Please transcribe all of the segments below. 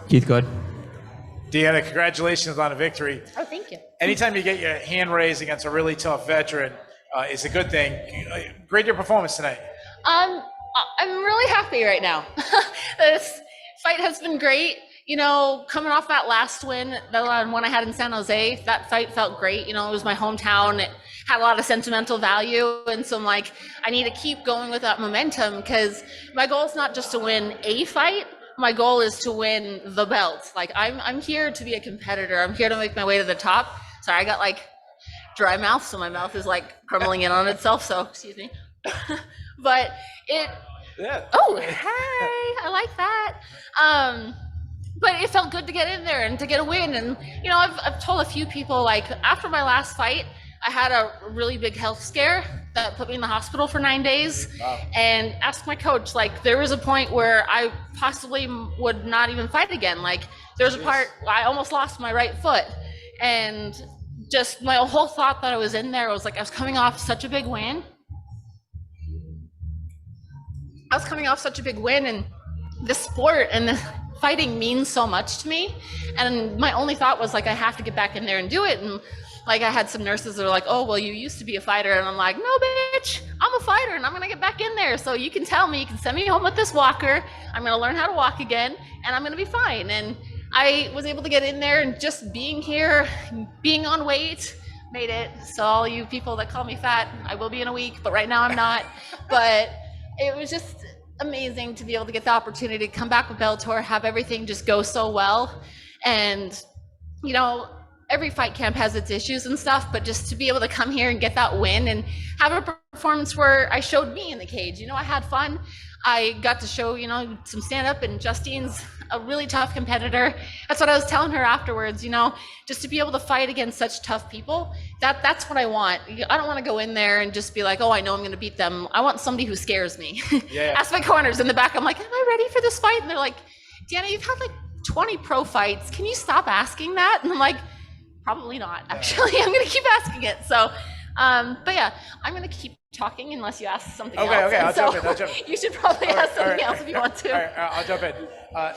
Keith, go ahead. DeAnna, congratulations on a victory. Oh, thank you. Anytime you get your hand raised against a really tough veteran, is a good thing. Grade your performance tonight. I'm really happy right now. This fight has been great. You know, coming off that last win, the one I had in San Jose, that fight felt great. You know, it was my hometown. It had a lot of sentimental value. And so I'm like, I need to keep going with that momentum because my goal is not just to win a fight. My goal is to win the belt. Like I'm here to be a competitor. I'm here to make my way to the top. Sorry, I got like dry mouth, so my mouth is like crumbling in on itself. So excuse me. But it. Yeah. Oh, hey, I like that. But it felt good to get in there and to get a win. And you know, I've told a few people like after my last fight, I had a really big health scare that put me in the hospital for 9 days. Wow. And asked my coach, like there was a point where I possibly would not even fight again. Like there was a part I almost lost my right foot. And just my whole thought that I was in there was like I was coming off such a big win. And the sport and the fighting means so much to me. And my only thought was like I have to get back in there and do it. And like I had some nurses that were like, oh, well, you used to be a fighter. And I'm like, no, bitch, I'm a fighter and I'm going to get back in there. So you can tell me, you can send me home with this walker. I'm going to learn how to walk again and I'm going to be fine. And I was able to get in there and just being here, being on weight, made it. So all you people that call me fat, I will be in a week, but right now I'm not. But it was just amazing to be able to get the opportunity to come back with Bellator, have everything just go so well. And, you know, every fight camp has its issues and stuff, but just to be able to come here and get that win and have a performance where I showed me in the cage, you know, I had fun. I got to show, you know, some stand up, and Justine's a really tough competitor. That's what I was telling her afterwards, you know, just to be able to fight against such tough people, that's what I want. I don't want to go in there and just be like, oh, I know I'm going to beat them. I want somebody who scares me. Yeah. Ask my corners in the back. I'm like, am I ready for this fight? And they're like, DeAnna, you've had like 20 pro fights. Can you stop asking that? And I'm like, probably not, actually. I'm going to keep asking it. So, but yeah, I'm going to keep talking unless you ask something else. Okay, I'll jump in. You should probably ask something else if you want to. All right, I'll jump in.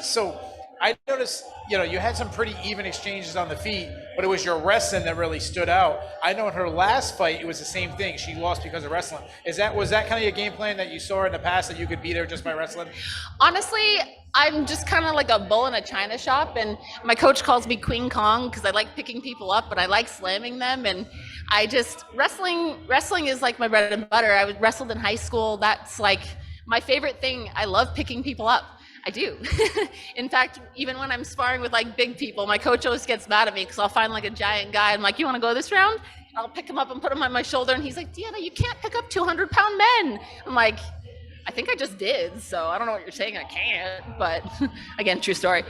So I noticed, you know, you had some pretty even exchanges on the feet, but it was your wrestling that really stood out. I know in her last fight, it was the same thing. She lost because of wrestling. Was that kind of your game plan that you saw in the past, that you could beat her just by wrestling? Honestly, I'm just kind of like a bull in a china shop, and my coach calls me Queen Kong because I like picking people up, but I like slamming them. And I just wrestling is like my bread and butter. I wrestled in high school. That's like my favorite thing. I love picking people up. I do. In fact, even when I'm sparring with like big people, my coach always gets mad at me because I'll find like a giant guy. I'm like, you want to go this round? I'll pick him up and put him on my shoulder, and he's like, DeAnna, you can't pick up 200-pound men. I'm like, I think I just did, so I don't know what you're saying, I can't, but again, true story.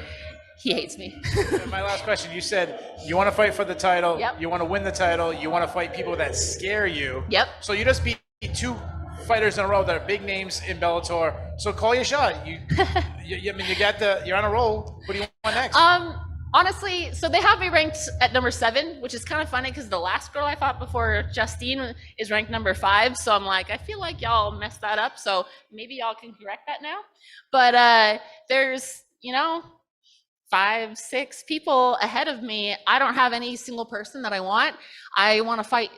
He hates me. My last question, you said you want to fight for the title, Yep. You want to win the title, you want to fight people that scare you. Yep. So you just beat two fighters in a row that are big names in Bellator, so call your shot. I mean, you're on a roll. What do you want next? Honestly, so they have me ranked at number 7, which is kind of funny because the last girl I fought before Justine is ranked number 5. So I'm like, I feel like y'all messed that up. So maybe y'all can correct that now. But there's, you know, 5, 6 people ahead of me. I don't have any single person that I want. I want to fight,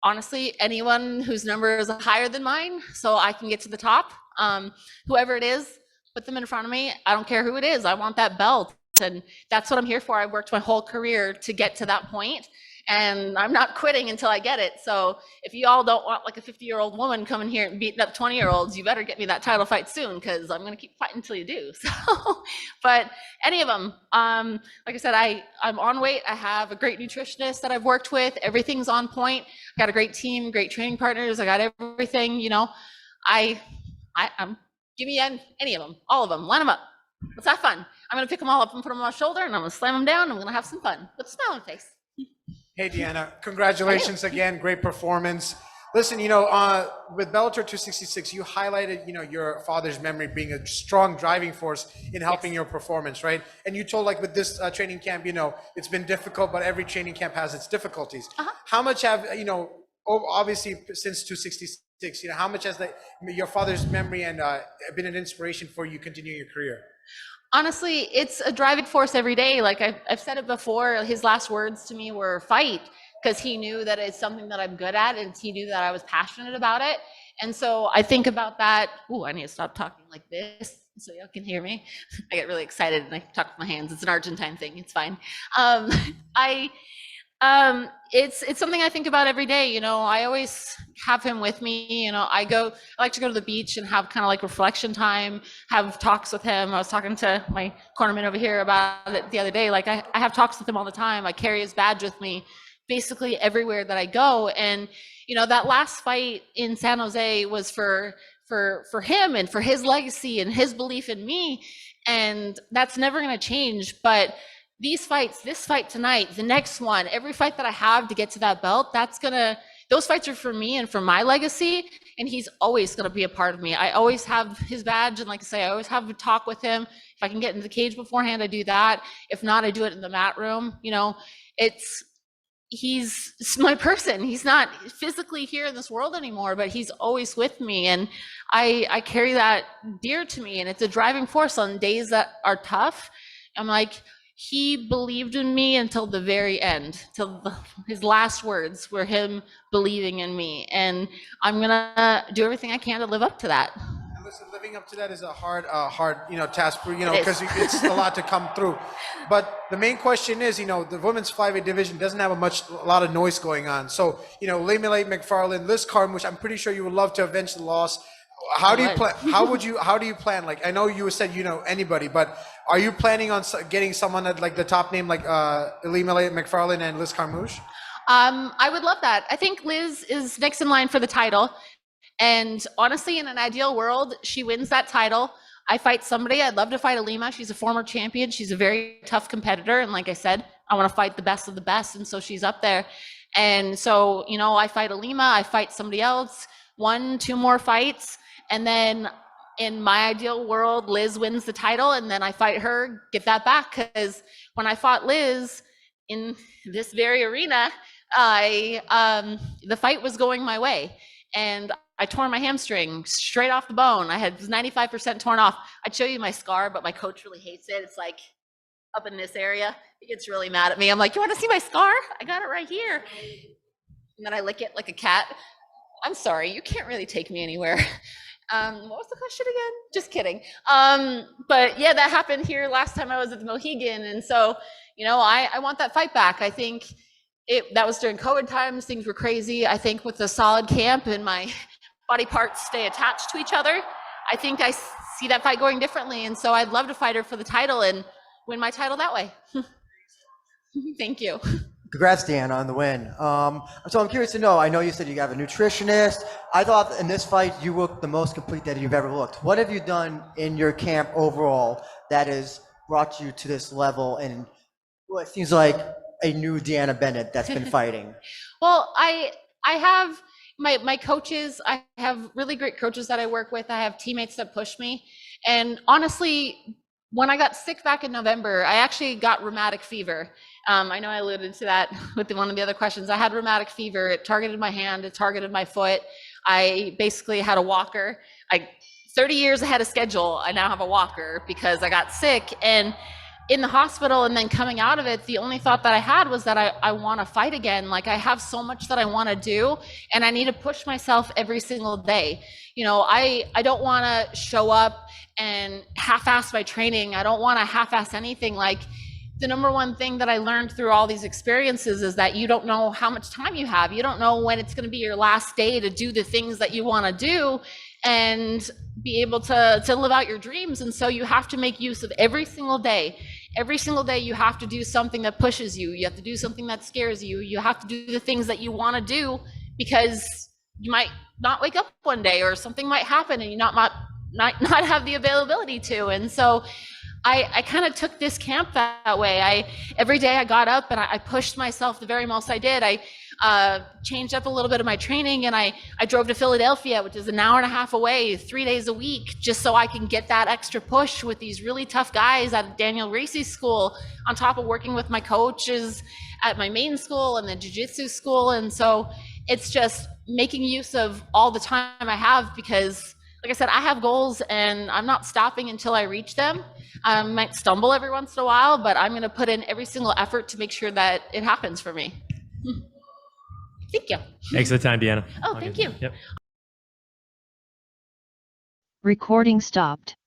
honestly, anyone whose number is higher than mine so I can get to the top. Whoever it is, put them in front of me. I don't care who it is. I want that belt. And that's what I'm here for. I worked my whole career to get to that point, and I'm not quitting until I get it. So if you all don't want like a 50-year-old woman coming here and beating up 20-year-olds, you better get me that title fight soon, because I'm going to keep fighting until you do. So, but any of them, like I said, I'm on weight. I have a great nutritionist that I've worked with. Everything's on point. I got a great team, great training partners. I got everything, you know. I'm give me any of them, all of them, line them up. Let's have fun. I'm going to pick them all up and put them on my shoulder, and I'm going to slam them down. And I'm going to have some fun with a smile on my face. Hey, DeAnna, congratulations again. Great performance. Listen, you know, with Bellator 266, you highlighted, you know, your father's memory being a strong driving force in helping your performance, right? And you told, like, with this training camp, you know, it's been difficult, but every training camp has its difficulties. How much have, you know, obviously since 266, 6? How much has your father's memory and been an inspiration for you continuing your career? Honestly, it's a driving force every day. Like I've said it before, his last words to me were fight, because he knew that it's something that I'm good at, and he knew that I was passionate about it. And so I think about that. Ooh, I need to stop talking like this so y'all can hear me. I get really excited and I talk with my hands. It's an Argentine thing. It's fine. I it's something I think about every day. I always have him with me. I like to go to the beach and have kind of like reflection time, have talks with him. I was talking to my cornerman over here about it the other day. Like I have talks with him all the time. I carry his badge with me basically everywhere that I go. And that last fight in San Jose was for him and for his legacy and his belief in me. And that's never going to change. But these fights, this fight tonight, the next one, every fight that I have to get to that belt, those fights are for me and for my legacy. And he's always going to be a part of me. I always have his badge. And like I say, I always have a talk with him. If I can get in the cage beforehand, I do that. If not, I do it in the mat room. He's my person. He's not physically here in this world anymore, but he's always with me. And I carry that dear to me. And it's a driving force on days that are tough. I'm like, he believed in me until the very end, till his last words were him believing in me. And I'm going to do everything I can to live up to that. And listen, living up to that is a hard task for, because it's a lot to come through. But the main question is, the women's flyweight division doesn't have a lot of noise going on. So, Lamile McFarland, Liz Carmouche, I'm pretty sure you would love to avenge the loss. How do you plan? How do you plan? Like, I know you said, anybody, but are you planning on getting someone at like the top name, like Lamile McFarland and Liz Carmouche? I would love that. I think Liz is next in line for the title. And honestly, in an ideal world, she wins that title. I fight somebody. I'd love to fight Alima. She's a former champion. She's a very tough competitor. And like I said, I want to fight the best of the best. And so she's up there. And so, I fight Alima. I fight somebody else. 1-2 more fights. And then in my ideal world, Liz wins the title. And then I fight her, get that back. Because when I fought Liz in this very arena, the fight was going my way. And I tore my hamstring straight off the bone. I had 95% torn off. I'd show you my scar, but my coach really hates it. It's like up in this area. He gets really mad at me. I'm like, you want to see my scar? I got it right here. And then I lick it like a cat. I'm sorry, you can't really take me anywhere. What was the question again? Just kidding. But yeah, that happened here last time I was at the Mohegan. And so, I want that fight back. I think that was during COVID times. Things were crazy. I think with a solid camp and my body parts stay attached to each other, I think I see that fight going differently. And so I'd love to fight her for the title and win my title that way. Thank you. Congrats, DeAnna, on the win. So I'm curious to know, I know you said you have a nutritionist. I thought in this fight you looked the most complete that you've ever looked. What have you done in your camp overall that has brought you to this level and well, it seems like a new DeAnna Bennett that's been fighting? Well, I have my coaches. I have really great coaches that I work with. I have teammates that push me. And honestly, when I got sick back in November, I actually got rheumatic fever. I know I alluded to that with one of the other questions. I had rheumatic fever. It targeted my hand. It targeted my foot. I basically had a walker. 30 years ahead of schedule, I now have a walker because I got sick. And in the hospital and then coming out of it, the only thought that I had was that I want to fight again. Like I have so much that I want to do and I need to push myself every single day. I don't want to show up and half-ass my training. I don't want to half-ass anything. Like the number one thing that I learned through all these experiences is that you don't know how much time you have. You don't know when it's going to be your last day to do the things that you want to do and be able to live out your dreams. And so you have to make use of every single day. Every single day you have to do something that pushes you. You have to do something that scares you. You have to do the things that you want to do because you might not wake up one day or something might happen and you not have the availability to. And so I kind of took this camp that way. Every day I got up and I pushed myself the very most I did. I changed up a little bit of my training and I drove to Philadelphia, which is an hour and a half away, 3 days a week, just so I can get that extra push with these really tough guys at Daniel Racy's school, on top of working with my coaches at my main school and the jiu-jitsu school. And so it's just making use of all the time I have, because like I said, I have goals and I'm not stopping until I reach them. I might stumble every once in a while, but I'm going to put in every single effort to make sure that it happens for me. Thank you. Thanks for the time, DeAnna. Oh, thank you. Yep. Recording stopped.